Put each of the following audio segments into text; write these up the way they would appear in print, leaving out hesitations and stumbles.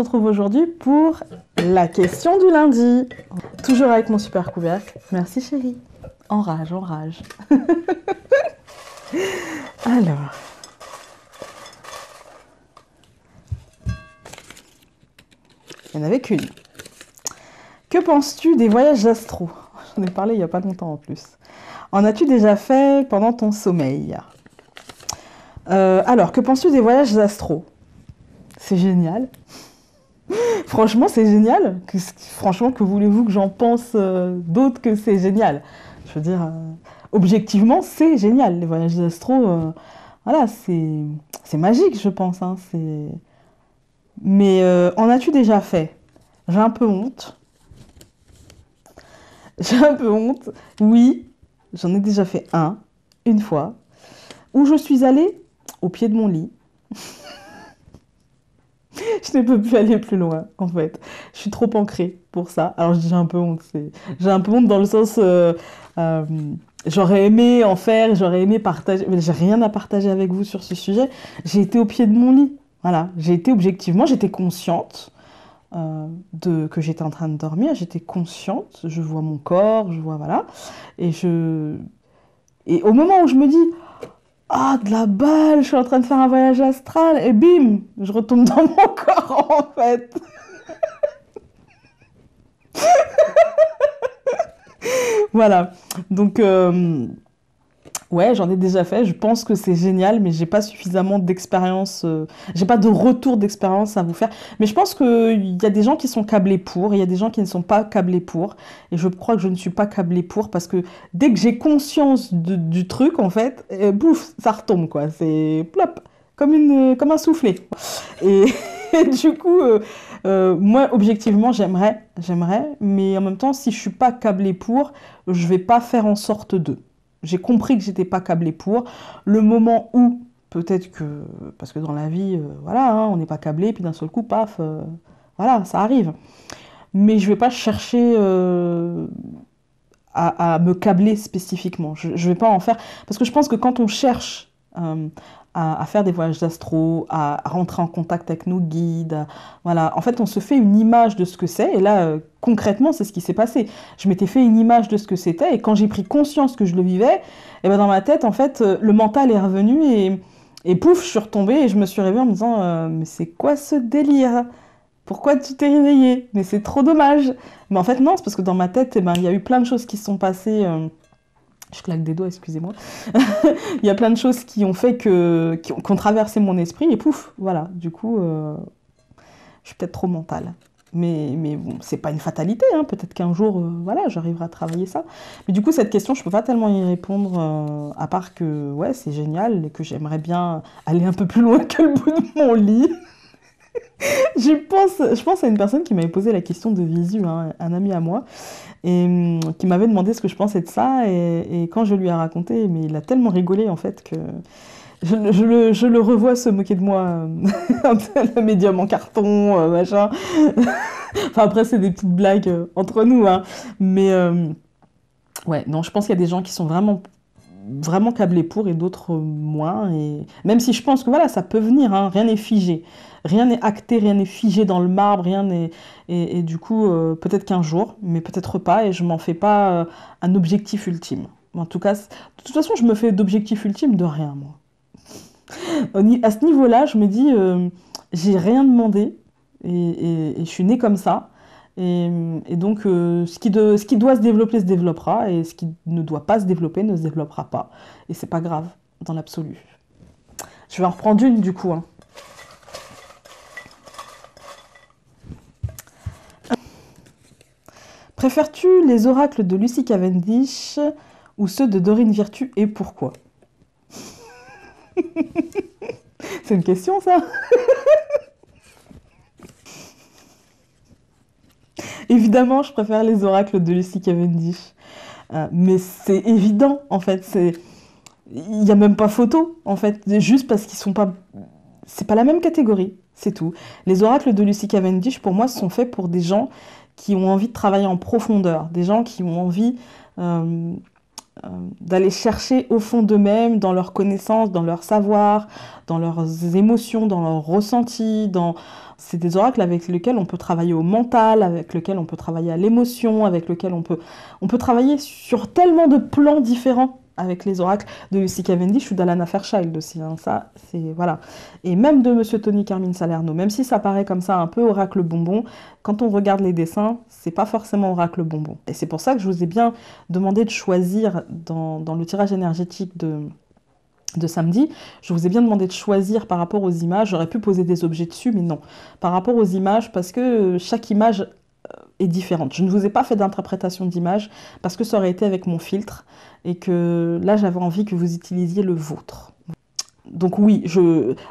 se retrouve aujourd'hui pour la question du lundi. Toujours avec mon super couvercle. Merci chérie. Enrage, enrage. Alors. Il n'y en avait qu'une. Que penses-tu des voyages astro? J'en ai parlé il n'y a pas longtemps en plus. En as-tu déjà fait pendant ton sommeil? Alors, que penses-tu des voyages astro? C'est génial. Franchement, c'est génial. Franchement, que voulez-vous que j'en pense d'autre que c'est génial? Je veux dire, objectivement, c'est génial. Les voyages astro, voilà, c'est magique, je pense. Hein, mais en as-tu déjà fait? J'ai un peu honte. J'ai un peu honte. Oui, j'en ai déjà fait une fois, où je suis allée au pied de mon lit. Je ne peux plus aller plus loin, en fait. Je suis trop ancrée pour ça. Alors, je dis j'ai un peu honte. J'ai un peu honte dans le sens... j'aurais aimé en faire, j'aurais aimé partager... Mais j'ai rien à partager avec vous sur ce sujet. J'ai été au pied de mon lit. Voilà. J'ai été objectivement, j'étais consciente que j'étais en train de dormir. J'étais consciente. Je vois mon corps, je vois... Voilà. Et au moment où je me dis... Ah, de la balle, je suis en train de faire un voyage astral, et bim, je retombe dans mon corps, en fait. Voilà. Donc, ouais, j'en ai déjà fait. Je pense que c'est génial, mais j'ai pas suffisamment d'expérience. J'ai pas de retour d'expérience à vous faire. Mais je pense qu'il y a des gens qui sont câblés pour, et il y a des gens qui ne sont pas câblés pour. Et je crois que je ne suis pas câblée pour parce que dès que j'ai conscience du truc, en fait, bouf, ça retombe, quoi. C'est plop, comme un soufflet. Et, et du coup, moi, objectivement, j'aimerais, mais en même temps, si je suis pas câblée pour, je vais pas faire en sorte de. J'ai compris que j'étais pas câblée pour. Le moment où, peut-être que, parce que dans la vie, voilà, hein, on n'est pas câblé, puis d'un seul coup, paf, voilà, ça arrive. Mais je vais pas chercher à me câbler spécifiquement. Je vais pas en faire, parce que je pense que quand on cherche à faire des voyages d'astro, à rentrer en contact avec nos guides, voilà, en fait, on se fait une image de ce que c'est, et là, concrètement, c'est ce qui s'est passé. Je m'étais fait une image de ce que c'était, et quand j'ai pris conscience que je le vivais, et ben dans ma tête, en fait, le mental est revenu, et pouf, je suis retombée, et je me suis réveillée en me disant, mais c'est quoi ce délire? Pourquoi tu t'es réveillée? Mais c'est trop dommage. Mais en fait, non, c'est parce que dans ma tête, eh ben, il y a eu plein de choses qui se sont passées. Je claque des doigts, excusez-moi. Il y a plein de choses qui ont fait qui ont traversé mon esprit, et pouf, voilà. Du coup, je suis peut-être trop mentale. Mais bon, c'est pas une fatalité, hein. Peut-être qu'un jour, voilà, j'arriverai à travailler ça. Mais du coup, cette question, je peux pas tellement y répondre, à part que, ouais, c'est génial, et que j'aimerais bien aller un peu plus loin que le bout de mon lit. Je pense à une personne qui m'avait posé la question de visu, hein, un ami à moi, et qui m'avait demandé ce que je pensais de ça, et quand je lui ai raconté, mais il a tellement rigolé en fait que je le revois se moquer de moi, le médium en carton, machin. Enfin après c'est des petites blagues entre nous, hein, mais ouais, non, je pense qu'il y a des gens qui sont vraiment câblés pour et d'autres moins. Et même si je pense que voilà, ça peut venir, hein, rien n'est figé. Rien n'est acté, rien n'est figé dans le marbre, rien n'est... Et du coup, peut-être qu'un jour, mais peut-être pas, et je m'en fais pas un objectif ultime. En tout cas, de toute façon, je me fais d'objectif ultime de rien, moi. À ce niveau-là, je me dis, j'ai rien demandé, et je suis née comme ça. Et donc, ce qui doit se développer se développera, et ce qui ne doit pas se développer ne se développera pas. Et c'est pas grave, dans l'absolu. Je vais en reprendre une, du coup, hein. Préfères-tu les oracles de Lucy Cavendish ou ceux de Dorine Virtue, et pourquoi? C'est une question, ça? Évidemment, je préfère les oracles de Lucy Cavendish. Mais c'est évident, en fait. Il n'y a même pas photo, en fait. Juste parce qu'ils sont pas... C'est pas la même catégorie, c'est tout. Les oracles de Lucy Cavendish, pour moi, sont faits pour des gens qui ont envie de travailler en profondeur. Des gens qui ont envie d'aller chercher au fond d'eux-mêmes, dans leurs connaissances, dans leur savoir, dans leurs émotions, dans leurs ressentis. C'est des oracles avec lesquels on peut travailler au mental, avec lesquels on peut travailler à l'émotion, avec lesquels on peut travailler sur tellement de plans différents avec les oracles de Lucy Cavendish ou d'Alana Fairchild aussi. Hein. Ça, c'est voilà. Et même de Monsieur Tony Carmine Salerno, même si ça paraît comme ça un peu oracle bonbon, quand on regarde les dessins, c'est pas forcément oracle bonbon. Et c'est pour ça que je vous ai bien demandé de choisir dans le tirage énergétique de samedi, je vous ai bien demandé de choisir par rapport aux images. J'aurais pu poser des objets dessus, mais non. Par rapport aux images, parce que chaque image est différente. Je ne vous ai pas fait d'interprétation d'image parce que ça aurait été avec mon filtre et que là, j'avais envie que vous utilisiez le vôtre. Donc oui,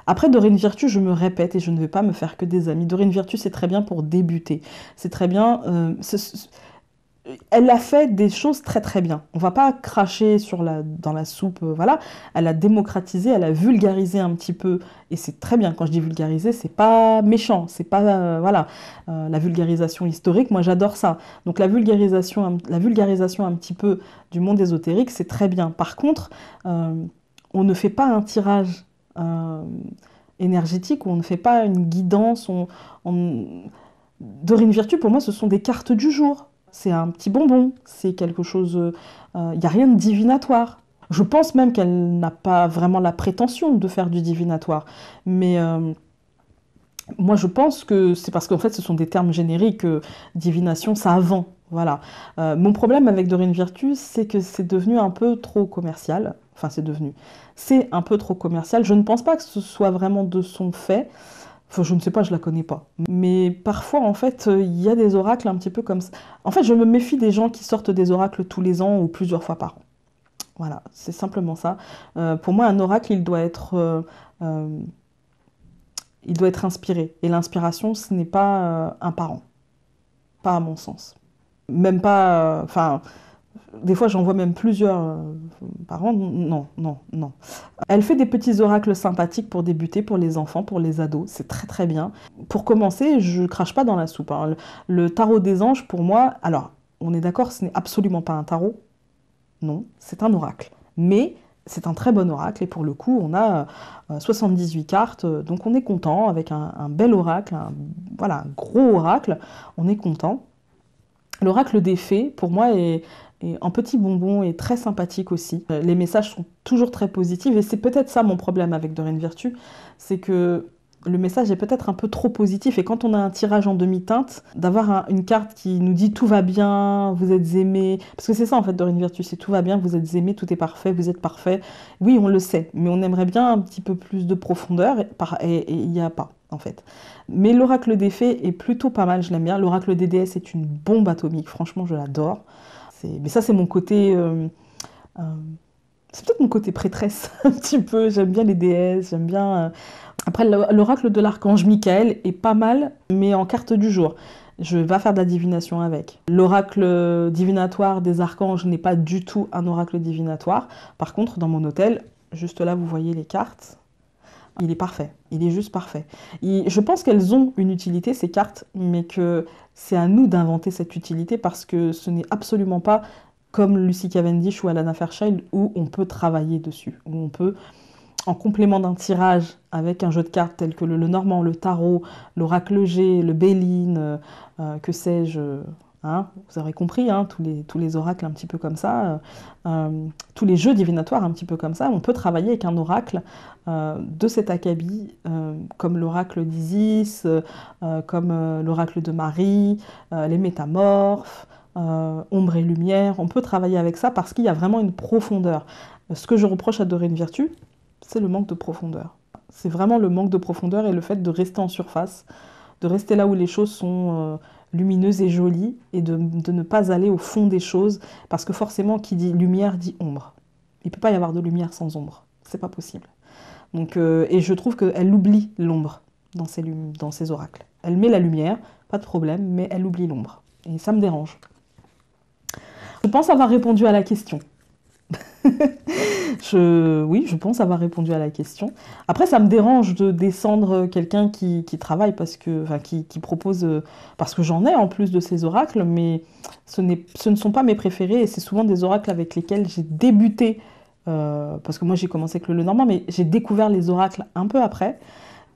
après Dorine Virtue, je me répète et je ne vais pas me faire que des amis. Dorine Virtue, c'est très bien pour débuter. C'est très bien... Elle a fait des choses très très bien. On va pas cracher dans la soupe, voilà. Elle a démocratisé, elle a vulgarisé un petit peu, et c'est très bien. Quand je dis vulgariser, c'est pas méchant, c'est pas voilà. La vulgarisation historique, moi j'adore ça. Donc la vulgarisation un petit peu du monde ésotérique, c'est très bien. Par contre, on ne fait pas un tirage énergétique, ou on ne fait pas une guidance. Dorine Virtue, pour moi, ce sont des cartes du jour. C'est un petit bonbon, c'est quelque chose... Il n'y a rien de divinatoire. Je pense même qu'elle n'a pas vraiment la prétention de faire du divinatoire. Mais moi, je pense que c'est parce qu'en fait, ce sont des termes génériques. Divination, ça vend. Voilà. Mon problème avec Dorine Virtue, c'est que c'est devenu un peu trop commercial. Enfin, c'est un peu trop commercial. Je ne pense pas que ce soit vraiment de son fait. Enfin, je ne sais pas, je la connais pas. Mais parfois, en fait, il y a des oracles un petit peu comme ça. En fait, je me méfie des gens qui sortent des oracles tous les ans ou plusieurs fois par an. Voilà, c'est simplement ça. Pour moi, un oracle, il doit être inspiré. Et l'inspiration, ce n'est pas un parent. Pas à mon sens. Même pas... Enfin, des fois, j'en vois même plusieurs par an. Non, non, non. Elle fait des petits oracles sympathiques pour débuter, pour les enfants, pour les ados. C'est très, très bien. Pour commencer, je crache pas dans la soupe. Hein. Le tarot des anges, pour moi... Alors, on est d'accord, ce n'est absolument pas un tarot. Non, c'est un oracle. Mais c'est un très bon oracle. Et pour le coup, on a 78 cartes. Donc, on est content avec un bel oracle. Voilà, un gros oracle. On est content. L'oracle des fées, pour moi, est un petit bonbon et très sympathique aussi. Les messages sont toujours très positifs et c'est peut-être ça mon problème avec Dorine Virtue, c'est que le message est peut-être un peu trop positif et quand on a un tirage en demi-teinte, d'avoir une carte qui nous dit tout va bien, vous êtes aimé, parce que c'est ça en fait Dorine Virtue, c'est tout va bien, vous êtes aimé, tout est parfait, vous êtes parfait. Oui, on le sait, mais on aimerait bien un petit peu plus de profondeur et il n'y a pas en fait. Mais l'oracle des fées est plutôt pas mal, je l'aime bien. L'oracle des déesses est une bombe atomique, franchement je l'adore. Mais ça, c'est mon côté... c'est peut-être mon côté prêtresse, un petit peu. J'aime bien les déesses, j'aime bien... Après, l'oracle de l'archange Michael est pas mal, mais en carte du jour. Je vais pas faire de la divination avec. L'oracle divinatoire des archanges n'est pas du tout un oracle divinatoire. Par contre, dans mon hôtel, juste là, vous voyez les cartes. Il est parfait, il est juste parfait. Je pense qu'elles ont une utilité, ces cartes, mais que c'est à nous d'inventer cette utilité parce que ce n'est absolument pas comme Lucy Cavendish ou Alana Fairchild où on peut travailler dessus, où on peut, en complément d'un tirage avec un jeu de cartes tel que le Normand, le Tarot, l'Oracle G, le Béline, que sais-je... Hein, vous aurez compris, hein, tous les oracles un petit peu comme ça, tous les jeux divinatoires un petit peu comme ça, on peut travailler avec un oracle de cet acabit, comme l'oracle d'Isis, comme l'oracle de Marie, les métamorphes, ombre et lumière. On peut travailler avec ça parce qu'il y a vraiment une profondeur. Ce que je reproche à Dorine Virtue, c'est le manque de profondeur. C'est vraiment le manque de profondeur et le fait de rester en surface, de rester là où les choses sont... lumineuse et jolie, et de ne pas aller au fond des choses, parce que forcément, qui dit lumière dit ombre. Il ne peut pas y avoir de lumière sans ombre, c'est pas possible. Donc, et je trouve qu'elle oublie l'ombre dans ses oracles. Elle met la lumière, pas de problème, mais elle oublie l'ombre. Et ça me dérange. Je pense avoir répondu à la question. Oui, je pense avoir répondu à la question. Après, ça me dérange de descendre quelqu'un qui travaille parce que, enfin, qui propose, parce que j'en ai en plus de ces oracles, mais ce ne sont pas mes préférés et c'est souvent des oracles avec lesquels j'ai débuté, parce que moi j'ai commencé avec le Lenormand, mais j'ai découvert les oracles un peu après.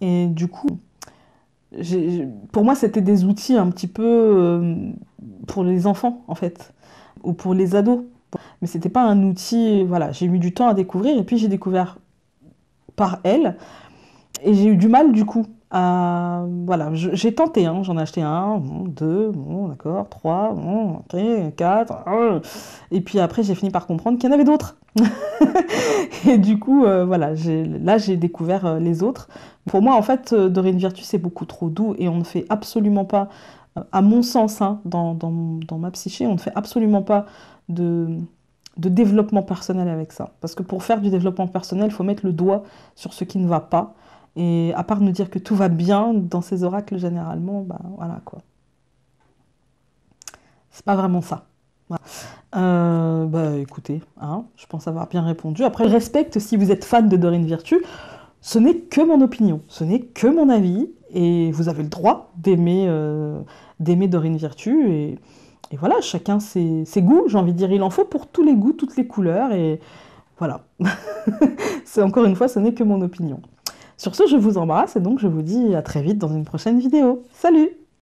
Et du coup, pour moi, c'était des outils un petit peu pour les enfants, en fait, ou pour les ados. Mais c'était pas un outil, voilà, j'ai mis du temps à découvrir, et puis j'ai découvert par elle, et j'ai eu du mal du coup à... Voilà, j'ai tenté, hein, j'en ai acheté un, bon, deux, bon, d'accord, trois, bon, ok, quatre, et puis après j'ai fini par comprendre qu'il y en avait d'autres. Et du coup, voilà, là j'ai découvert les autres. Pour moi, en fait, Dorine Virtue, c'est beaucoup trop doux et on ne fait absolument pas, à mon sens, hein, dans ma psyché, on ne fait absolument pas de, de développement personnel avec ça. Parce que pour faire du développement personnel, il faut mettre le doigt sur ce qui ne va pas. Et à part nous dire que tout va bien dans ces oracles, généralement, bah voilà quoi. C'est pas vraiment ça. Voilà. Bah écoutez, hein, je pense avoir bien répondu. Après, je respecte si vous êtes fan de Dorine Virtue. Ce n'est que mon opinion, ce n'est que mon avis, et vous avez le droit d'aimer Dorine Virtue, et voilà, chacun ses goûts, j'ai envie de dire, il en faut pour tous les goûts, toutes les couleurs, et voilà. C'est encore une fois, ce n'est que mon opinion. Sur ce, je vous embrasse, et donc je vous dis à très vite dans une prochaine vidéo. Salut!